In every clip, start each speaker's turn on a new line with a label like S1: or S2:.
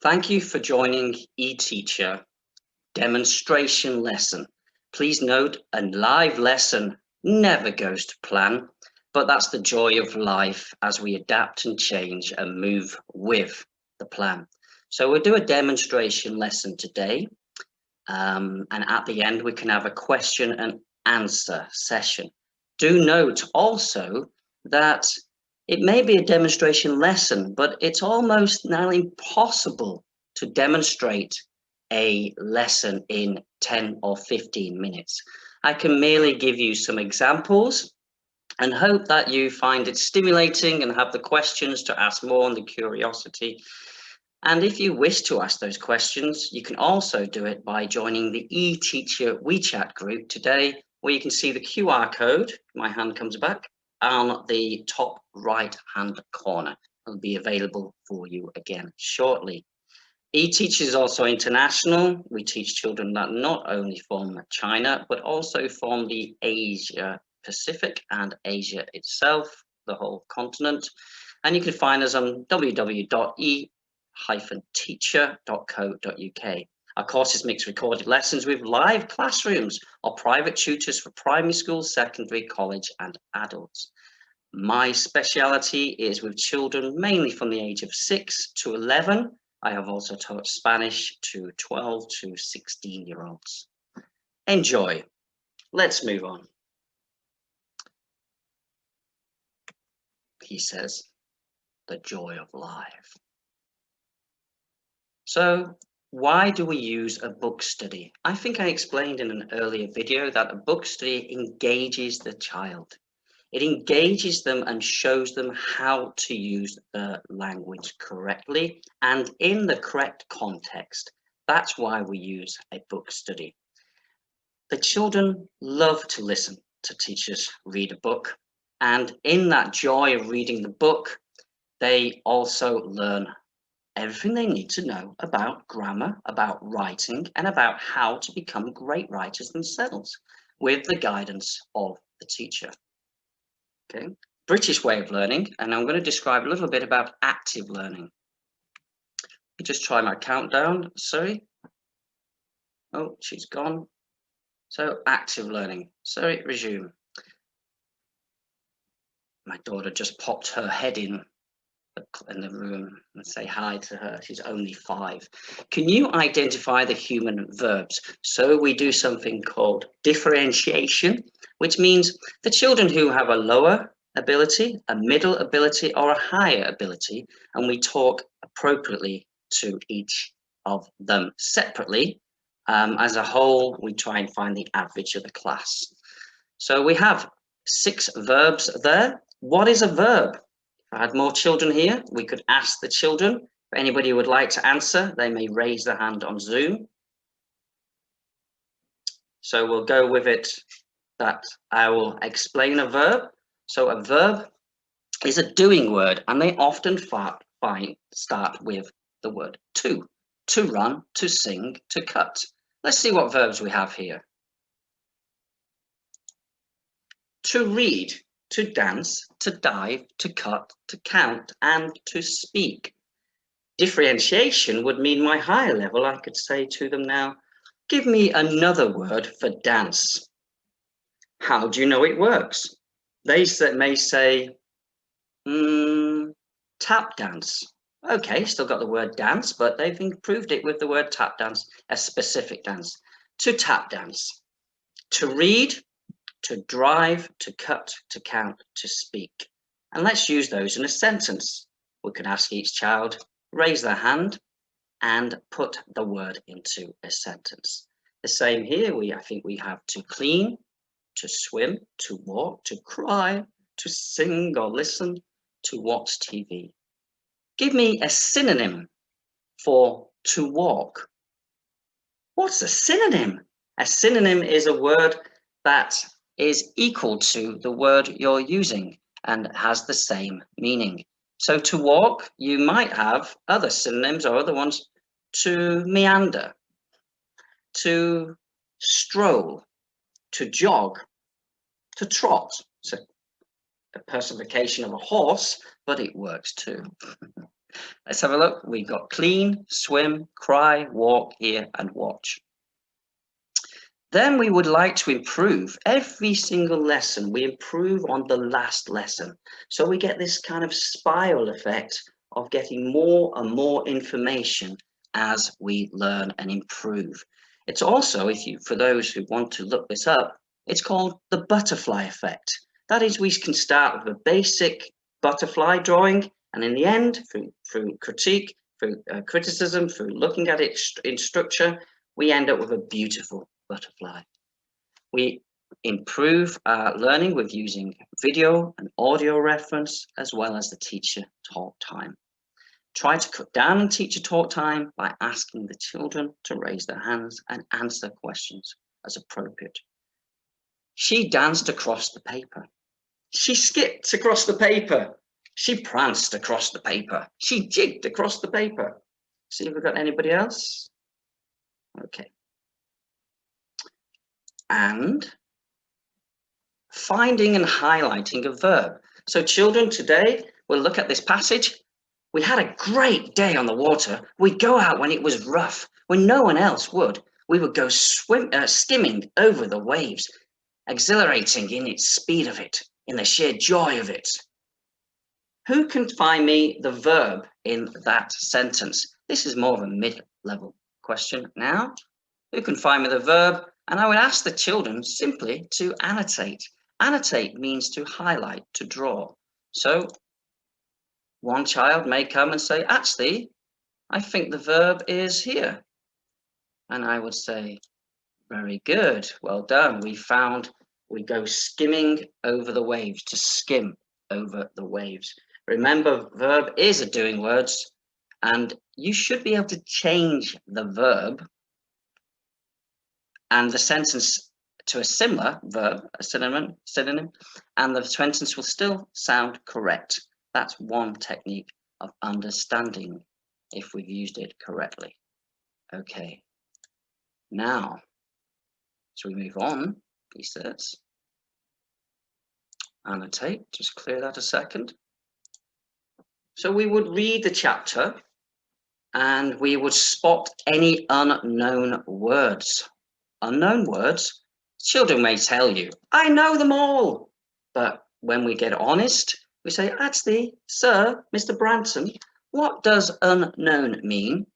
S1: Thank you for joining eTeacher demonstration lesson. Please note a live lesson never goes to plan, but that's the joy of life as we adapt and change and move with the plan. So we'll do a demonstration lesson today, and at the end we can have a question and answer session. Do note also that it may be a demonstration lesson, but it's almost now impossible to demonstrate a lesson in 10 or 15 minutes. I can merely give you some examples and hope that you find it stimulating and have the questions to ask more and the curiosity. And if you wish to ask those questions, you can also do it by joining the eTeacher WeChat group today, where you can see the QR code, my hand comes back, on the top right hand corner. It'll be available for you again shortly. eTeacher is also international. We teach children that not only from China, but also from the Asia Pacific and Asia itself, the whole continent. And you can find us on www.e-teacher.co.uk. Our courses mix recorded lessons with live classrooms or private tutors for primary school, secondary, college, and adults. My speciality is with children mainly from the age of 6 to 11. I have also taught Spanish to 12 to 16-year-olds. Enjoy. Let's move on. He says, the joy of life. So why do we use a book study? I think I explained in an earlier video that a book study engages the child. It engages them and shows them how to use the language correctly and in the correct context. That's why we use a book study. The children love to listen to teachers read a book, and in that joy of reading the book, they also learn everything they need to know about grammar, about writing, and about how to become great writers themselves with the guidance of the teacher. Okay, British way of learning, and I'm going to describe a little bit about active learning. Let me just try my countdown. Sorry. Oh, she's gone. So active learning. Sorry, resume. My daughter just popped her head in the room and say hi to her. She's only 5. Can you identify the human verbs? So we do something called differentiation, which means the children who have a lower ability, a middle ability, or a higher ability, and we talk appropriately to each of them separately. As a whole, we try and find the average of the class. So we have 6 verbs there. What is a verb? If I had more children here, we could ask the children. If anybody would like to answer, they may raise their hand on Zoom. So we'll go with it that I will explain a verb. So a verb is a doing word, and they often start with the word to run, to sing, to cut. Let's see what verbs we have here. To read, to dance, to dive, to cut, to count, and to speak. Differentiation would mean my higher level. I could say to them now, give me another word for dance. How do you know it works? They may say, tap dance. Okay, still got the word dance, but they've improved it with the word tap dance, a specific dance. To tap dance. To read, to drive, to cut, to count, to speak. And let's use those in a sentence. We can ask each child, raise their hand and put the word into a sentence. The same here, I think we have to clean, to swim, to walk, to cry, to sing or listen, to watch TV. Give me a synonym for to walk. What's a synonym? A synonym is a word that is equal to the word you're using and has the same meaning. So to walk, you might have other synonyms or other ones. To meander, to stroll, to jog, to trot. So a personification of a horse, but it works too. Let's have a look. We've got clean, swim, cry, walk, hear, and watch. Then we would like to improve every single lesson. We improve on the last lesson. So we get this kind of spiral effect of getting more and more information as we learn and improve. It's also, for those who want to look this up, it's called the butterfly effect. That is, we can start with a basic butterfly drawing, and in the end, through critique, through criticism, through looking at it in structure, we end up with a beautiful butterfly. We improve our learning with using video and audio reference, as well as the teacher talk time. Try to cut down on teacher talk time by asking the children to raise their hands and answer questions as appropriate. She danced across the paper. She skipped across the paper. She pranced across the paper. She jigged across the paper. See if we've got anybody else. Okay. And finding and highlighting a verb. So children, today we'll look at this passage. We had a great day on the water. We'd go out when it was rough, when no one else would. We would go skimming over the waves, exhilarating in its speed of it, in the sheer joy of it. Who can find me the verb in that sentence? This is more of a mid-level question now. Who can find me the verb? And I would ask the children simply to annotate. Annotate means to highlight, to draw. So one child may come and say, actually, I think the verb is here. And I would say, very good, well done. We go skimming over the waves, to skim over the waves. Remember, verb is a doing words, and you should be able to change the verb and the sentence to a similar verb, a synonym, and the sentence will still sound correct. That's one technique of understanding if we've used it correctly. Okay, now, so we move on, he says. Annotate, just clear that a second. So we would read the chapter and we would spot any unknown words. Unknown words, children may tell you, I know them all. But when we get honest, we say, actually, sir, Mr. Branson, what does unknown mean?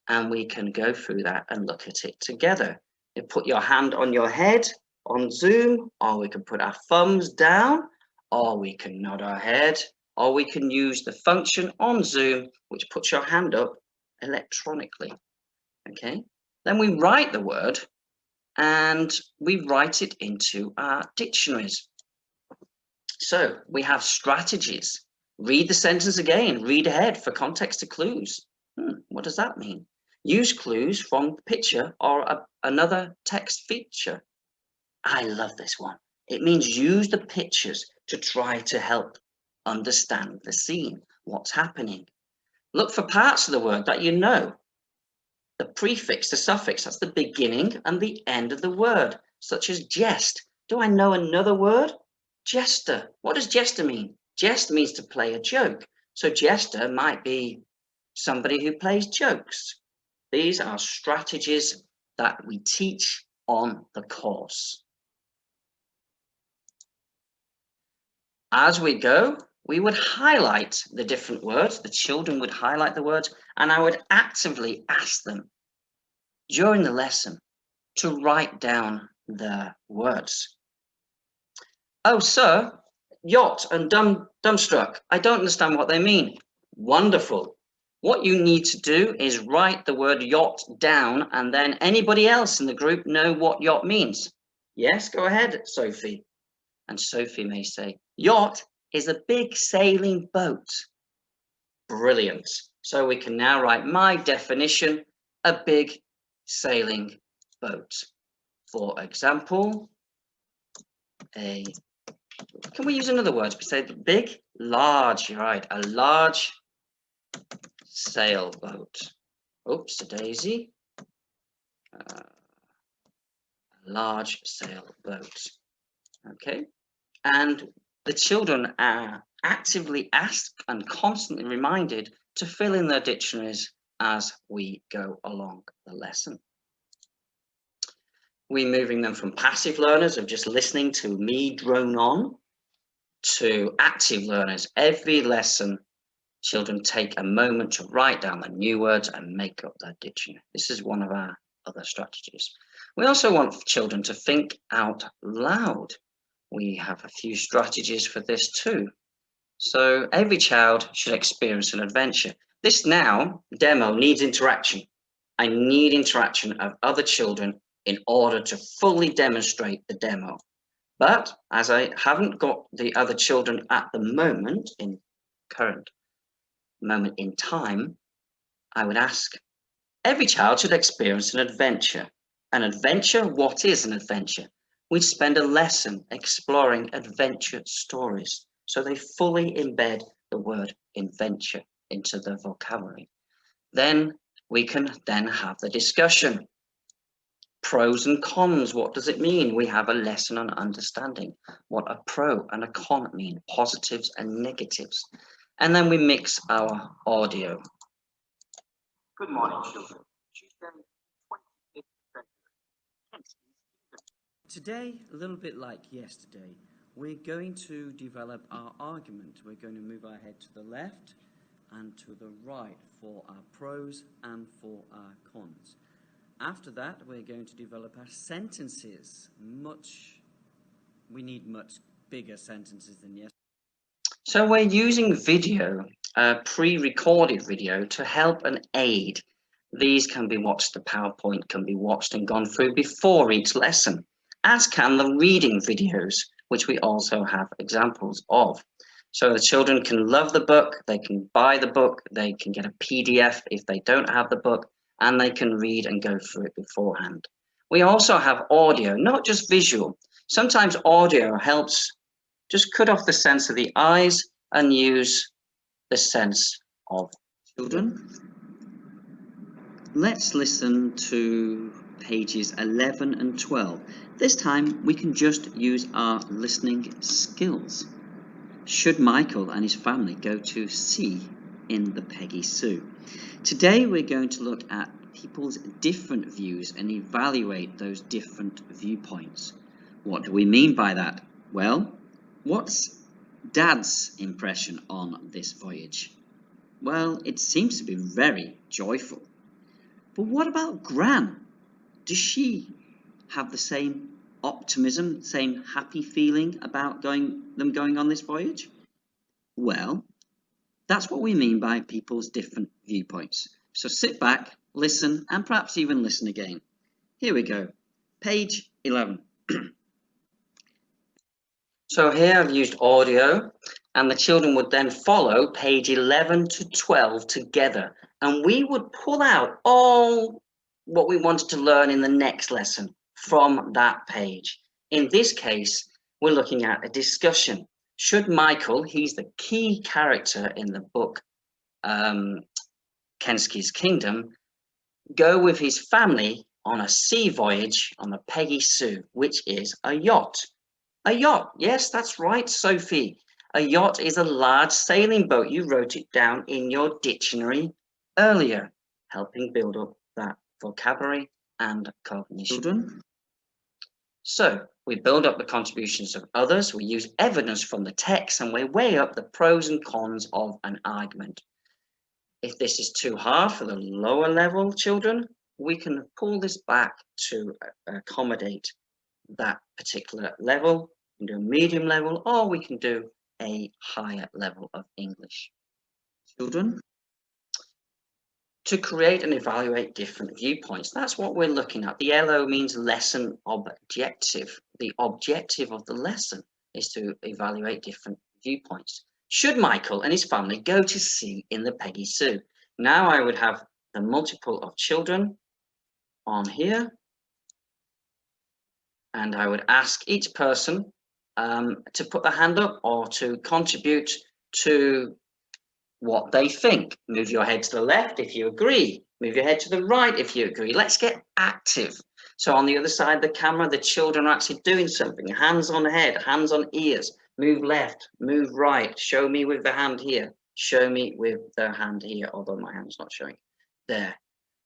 S1: And we can go through that and look at it together. You put your hand on your head on Zoom, or we can put our thumbs down, or we can nod our head, or we can use the function on Zoom, which puts your hand up electronically. Okay, then we write the word and we write it into our dictionaries. So we have strategies. Read the sentence again, read ahead for context to clues. What does that mean? Use clues from the picture or another text feature. I love this one. It means use the pictures to try to help understand the scene, what's happening. Look for parts of the word that you know. The prefix, the suffix, that's the beginning and the end of the word, such as jest. Do I know another word? Jester. What does jester mean? Jest means to play a joke. So jester might be somebody who plays jokes. These are strategies that we teach on the course. As we go, we would highlight the different words. The children would highlight the words, and I would actively ask them during the lesson to write down the words. Oh, sir, yacht and dumbstruck. I don't understand what they mean. Wonderful. What you need to do is write the word yacht down, and then anybody else in the group know what yacht means. Yes, go ahead, Sophie. And Sophie may say, yacht is a big sailing boat. Brilliant. So we can now write my definition, a big sailing boat. For example, can we use another word? We say big, large, right? A large sailboat. Oops, a daisy. A large sailboat. Okay. And the children are actively asked and constantly reminded to fill in their dictionaries as we go along the lesson. We're moving them from passive learners of just listening to me drone on to active learners. Every lesson, children take a moment to write down the new words and make up their dictionary. This is one of our other strategies. We also want children to think out loud. We have a few strategies for this too. So every child should experience an adventure. This now demo needs interaction. I need interaction of other children in order to fully demonstrate the demo. But as I haven't got the other children at the moment, in current moment in time, I would ask, every child should experience an adventure. An adventure, what is an adventure? We'd spend a lesson exploring adventure stories, so they fully embed the word adventure into their vocabulary. Then we can then have the discussion. Pros and cons, what does it mean? We have a lesson on understanding what a pro and a con mean, positives and negatives. And then we mix our audio. Good morning, children. Tuesday, 25th February.
S2: Today, a little bit like yesterday, we're going to develop our argument. We're going to move our head to the left and to the right for our pros and for our cons. After that, we're going to develop our sentences. We need much bigger sentences than yesterday.
S1: So we're using video, pre-recorded video, to help and aid. These can be watched, the PowerPoint can be watched and gone through before each lesson, as can the reading videos, which we also have examples of. So the children can love the book, they can buy the book, they can get a PDF if they don't have the book, and they can read and go through it beforehand. We also have audio, not just visual. Sometimes audio helps just cut off the sense of the eyes and use the sense of children. Let's listen to pages 11 and 12. This time we can just use our listening skills. Should Michael and his family go to sea in the Peggy Sue? Today we're going to look at people's different views and evaluate those different viewpoints. What do we mean by that? Well, what's Dad's impression on this voyage? Well, it seems to be very joyful. But what about Gran? Does she have the same optimism, same happy feeling about them going on this voyage? Well, that's what we mean by people's different viewpoints. So sit back, listen, and perhaps even listen again. Here we go. Page 11. So here I've used audio, and the children would then follow page 11 to 12 together, and we would pull out all what we wanted to learn in the next lesson from that page. In this case, we're looking at a discussion. Should Michael, he's the key character in the book Kensky's Kingdom, go with his family on a sea voyage on the Peggy Sue, which is a yacht? A yacht, yes, that's right, Sophie. A yacht is a large sailing boat. You wrote it down in your dictionary earlier, helping build up that vocabulary and cognition. Children. So we build up the contributions of others, we use evidence from the text, and we weigh up the pros and cons of an argument. If this is too hard for the lower level children, we can pull this back to accommodate that particular level. We can do a medium level, or we can do a higher level of English. Children. To create and evaluate different viewpoints. That's what we're looking at. The LO means lesson objective. The objective of the lesson is to evaluate different viewpoints. Should Michael and his family go to sea in the Peggy Sue? Now I would have the multiple of children on here, and I would ask each person to put their hand up or to contribute to what they think. Move your head to the left if you agree. Move your head to the right if you agree. Let's get active. So on the other side of the camera, the children are actually doing something. Hands on head, hands on ears. Move left, move right. Show me with the hand here. show me with their hand here, although my hand's not showing. There.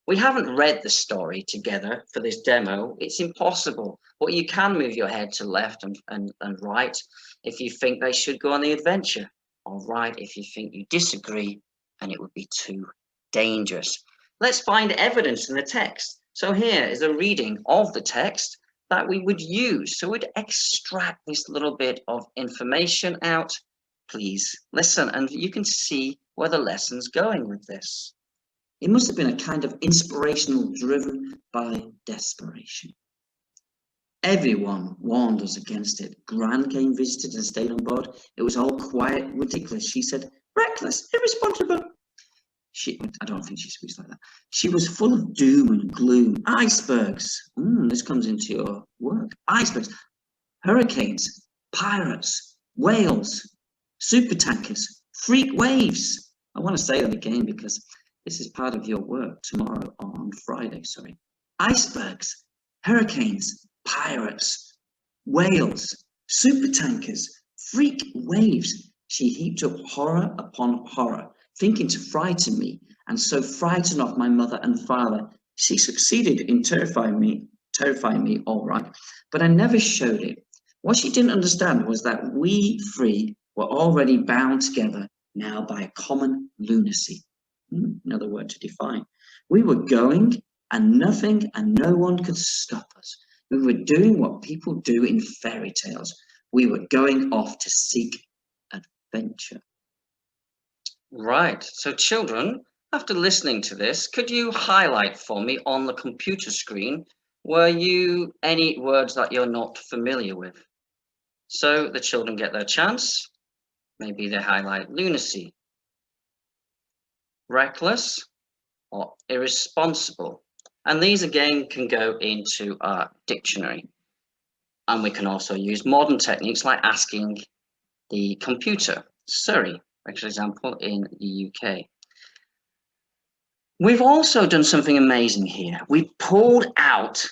S1: We haven't read the story together for this demo. It's impossible. But you can move your head to left and right if you think they should go on the adventure, or right if you think you disagree and it would be too dangerous. Let's find evidence in the text. So here is a reading of the text that we would use. So we'd extract this little bit of information out. Please listen, and you can see where the lesson's going with this. It must have been a kind of inspirational driven by desperation. Everyone warned us against it. Gran came, visited, and stayed on board. It was all quiet, ridiculous. She said, reckless, irresponsible. I don't think she speaks like that. She was full of doom and gloom. Icebergs. This comes into your work. Icebergs, hurricanes, pirates, whales, supertankers, freak waves. I want to say that again because this is part of your work tomorrow on Friday, sorry. Icebergs, hurricanes, pirates, whales, supertankers, freak waves. She heaped up horror upon horror, thinking to frighten me, and so frighten off my mother and father. She succeeded in terrifying me all right, but I never showed it. What she didn't understand was that we three were already bound together now by a common lunacy. Another word to define. We were going, and nothing and no one could stop us. We were doing what people do in fairy tales. We were going off to seek adventure. Right. So children, after listening to this, could you highlight for me on the computer screen any words that you're not familiar with? So the children get their chance. Maybe they highlight lunacy, reckless, or irresponsible. And these again can go into our dictionary. And we can also use modern techniques like asking the computer. Surrey, for example, in the UK. We've also done something amazing here. We pulled out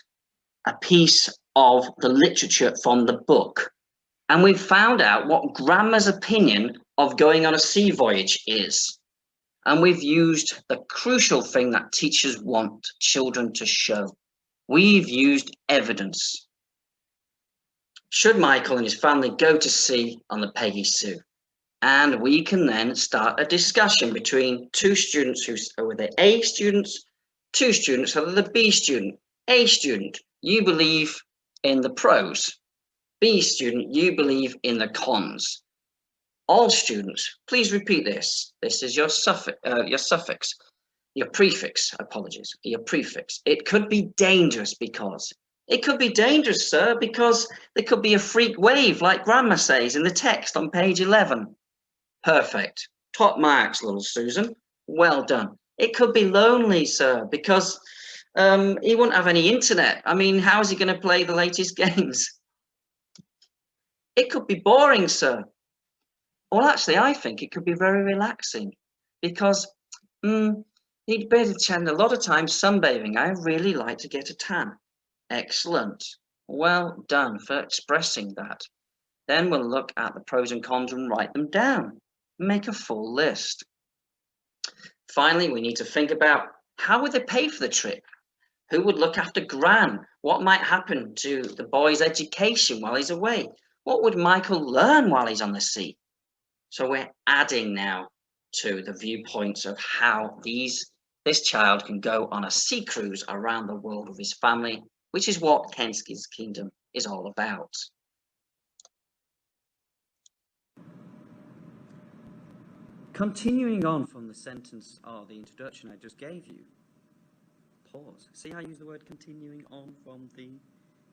S1: a piece of the literature from the book, and we found out what Grandma's opinion of going on a sea voyage is. And we've used the crucial thing that teachers want children to show. We've used evidence. Should Michael and his family go to sea on the Peggy Sue? And we can then start a discussion between two students who are the A students, two students who are the B student. A student, you believe in the pros. B student, you believe in the cons. All students, please repeat this. This is your prefix, apologies, your prefix. It could be dangerous because. It could be dangerous, sir, because there could be a freak wave, like Grandma says in the text on page 11. Perfect. Top marks, little Susan. Well done. It could be lonely, sir, because he won't have any internet. I mean, how is he going to play the latest games? It could be boring, sir. Well, actually, I think it could be very relaxing because he'd better spend a lot of time sunbathing. I really like to get a tan. Excellent. Well done for expressing that. Then we'll look at the pros and cons and write them down. Make a full list. Finally, we need to think about how would they pay for the trip? Who would look after Gran? What might happen to the boy's education while he's away? What would Michael learn while he's on the sea? So we're adding now to the viewpoints of how this child can go on a sea cruise around the world with his family, which is what Kensky's Kingdom is all about.
S2: Continuing on from the sentence or the introduction I just gave you, pause. See how I use the word continuing on from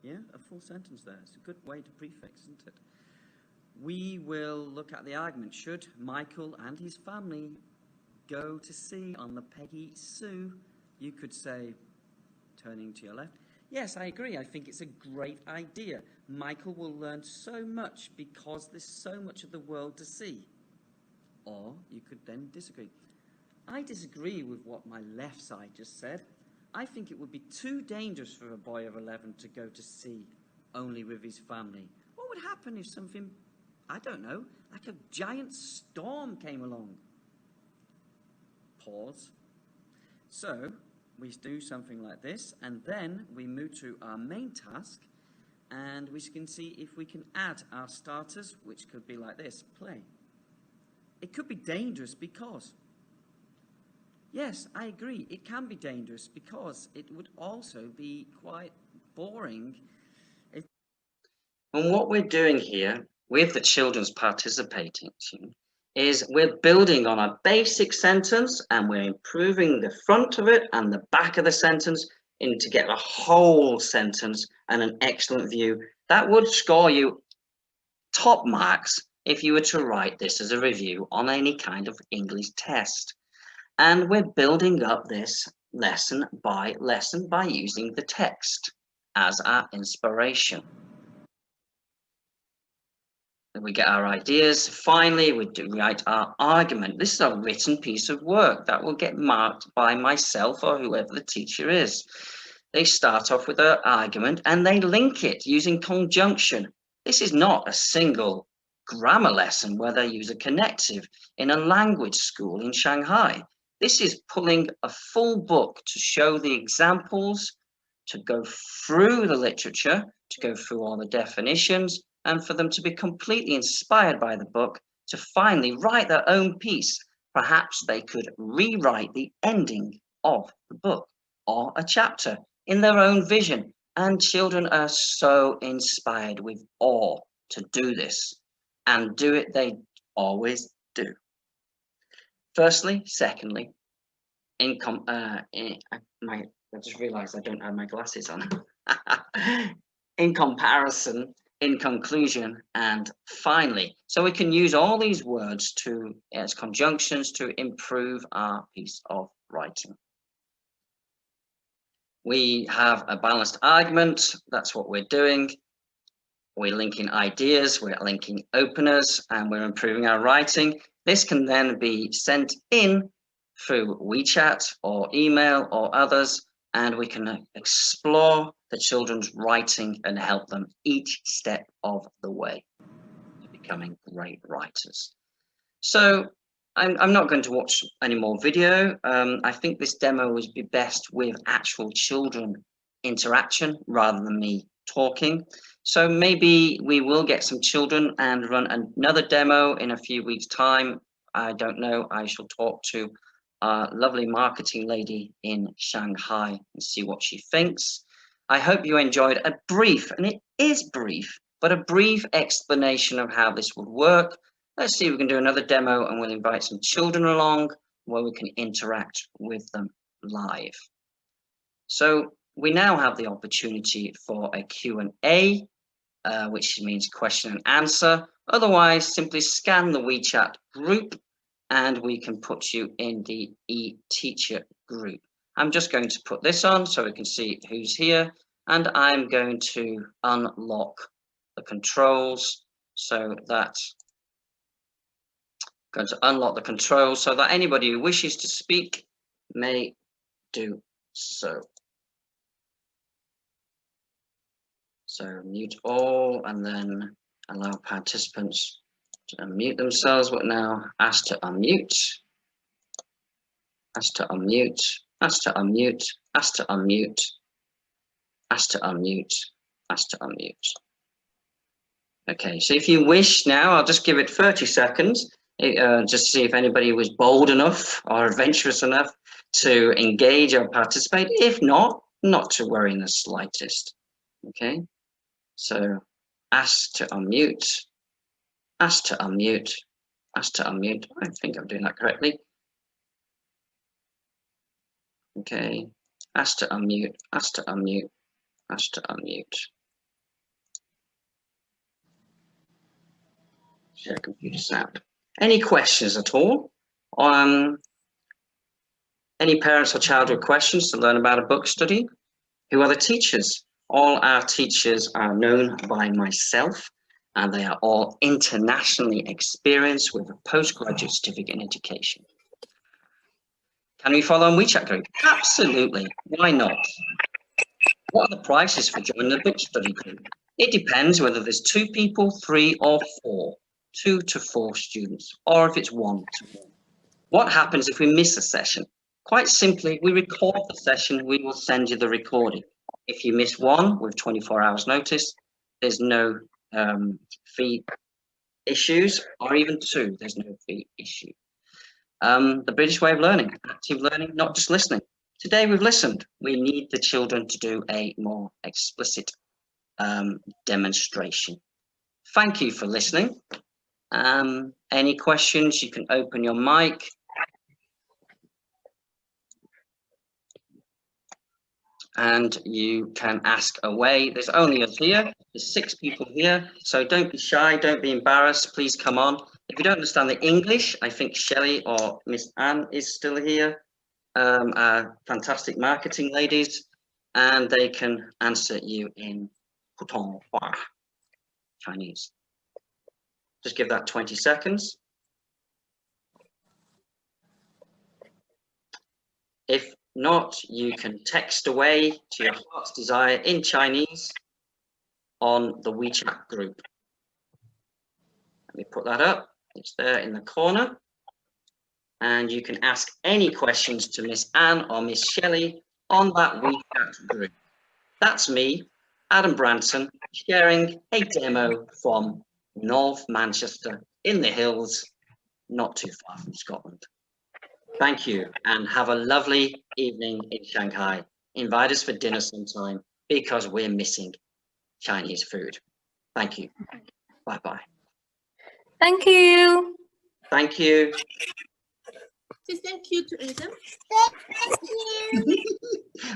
S2: a full sentence there. It's a good way to prefix, isn't it? We will look at the argument. Should Michael and his family go to sea on the Peggy Sue? You could say, turning to your left, yes, I agree. I think it's a great idea. Michael will learn so much because there's so much of the world to see. Or you could then disagree. I disagree with what my left side just said. I think it would be too dangerous for a boy of 11 to go to sea only with his family. What would happen if something, I don't know, like a giant storm came along? pause. So we do something like this, and then we move to our main task, and we can see if we can add our starters, which could be like this: play. It could be dangerous because, yes, I agree, it can be dangerous because it would also be quite boring.
S1: And what we're doing here with the children's participating is we're building on a basic sentence and we're improving the front of it and the back of the sentence to get a whole sentence and an excellent view. That would score you top marks if you were to write this as a review on any kind of English test. And we're building up this lesson by using the text as our inspiration. We get our ideas. Finally, we write our argument. This is a written piece of work that will get marked by myself or whoever the teacher is. They start off with an argument and they link it using conjunction. This is not a single grammar lesson where they use a connective in a language school in Shanghai. This is pulling a full book to show the examples, to go through the literature, to go through all the definitions, and for them to be completely inspired by the book to finally write their own piece. Perhaps they could rewrite the ending of the book or a chapter in their own vision. And children are so inspired with awe to do this, and do it they always do. Firstly, secondly, I just realized I don't have my glasses on. In comparison, in conclusion, and finally. So we can use all these words as conjunctions to improve our piece of writing. We have a balanced argument. That's what we're doing. We're linking ideas, we're linking openers, and we're improving our writing. This can then be sent in through WeChat or email or others, and we can explore the children's writing and help them each step of the way to becoming great writers. So I'm not going to watch any more video. I think this demo would be best with actual children interaction rather than me talking. So maybe we will get some children and run another demo in a few weeks' time. I don't know. I shall talk to a lovely marketing lady in Shanghai and see what she thinks. I hope you enjoyed a brief, and it is brief, but a brief explanation of how this would work. Let's see if we can do another demo and we'll invite some children along where we can interact with them live. So we now have the opportunity for a Q&A, which means question and answer. Otherwise, simply scan the WeChat group and we can put you in the e-teacher group. I'm just going to put this on so we can see who's here, and I'm going to unlock the controls so that anybody who wishes to speak may do so. So mute all and then allow participants to unmute themselves. But now ask to unmute, ask to unmute, ask to unmute, ask to unmute, ask to unmute, ask to unmute. Okay, so if you wish now, I'll just give it 30 seconds just to see if anybody was bold enough or adventurous enough to engage or participate. If not, not to worry in the slightest. Okay, so ask to unmute, ask to unmute, ask to unmute. I think I'm doing that correctly. Okay, ask to unmute, ask to unmute, ask to unmute. Share computer sound. Any questions at all? Any parents or child with questions to learn about a book study? Who are the teachers? All our teachers are known by myself, and they are all internationally experienced with a postgraduate certificate in education. Can we follow on WeChat group? Absolutely. Why not? What are the prices for joining the book study group? It depends whether there's 2 people, 3 or 4. 2 to 4 students, or if it's 1 to 1. What happens if we miss a session? Quite simply, we record the session, we will send you the recording. If you miss one with 24 hours notice, there's no fee issues, or even two, there's no fee issue. The British way of learning, active learning, not just listening. Today we've listened. We need the children to do a more explicit demonstration. Thank you for listening. Any questions, you can open your mic. And you can ask away. There's only us here. There's 6 people here. So don't be shy. Don't be embarrassed. Please come on. If you don't understand the English, I think Shelley or Miss Anne is still here. Our fantastic marketing ladies. And they can answer you in Putonghua, Chinese. Just give that 20 seconds. If not, you can text away to your heart's desire in Chinese on the WeChat group. Let me put that up. It's there in the corner. And you can ask any questions to Miss Anne or Miss Shelley on that WeChat group. That's me, Adam Branson, sharing a demo from North Manchester in the hills, not too far from Scotland. Thank you, and have a lovely evening in Shanghai. Invite us for dinner sometime because we're missing Chinese food. Thank you. Bye-bye.
S3: Thank you.
S1: Thank you.
S4: Say thank you to Adam.
S3: Thank you.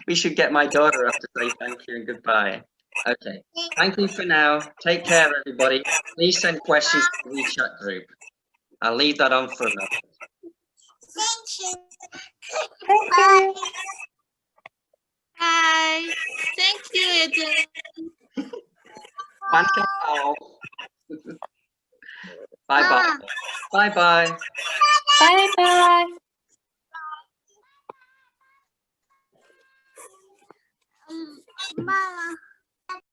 S1: We should get my daughter up to say thank you and goodbye. Okay. Thank you for now. Take care, everybody. Please send questions to the WeChat group. I'll leave that on for a moment.
S3: Thank you. Thank you.
S4: Bye. Thank you, Adam.
S1: Bye-bye. Bye-bye.
S3: Bye-bye.
S4: Mama.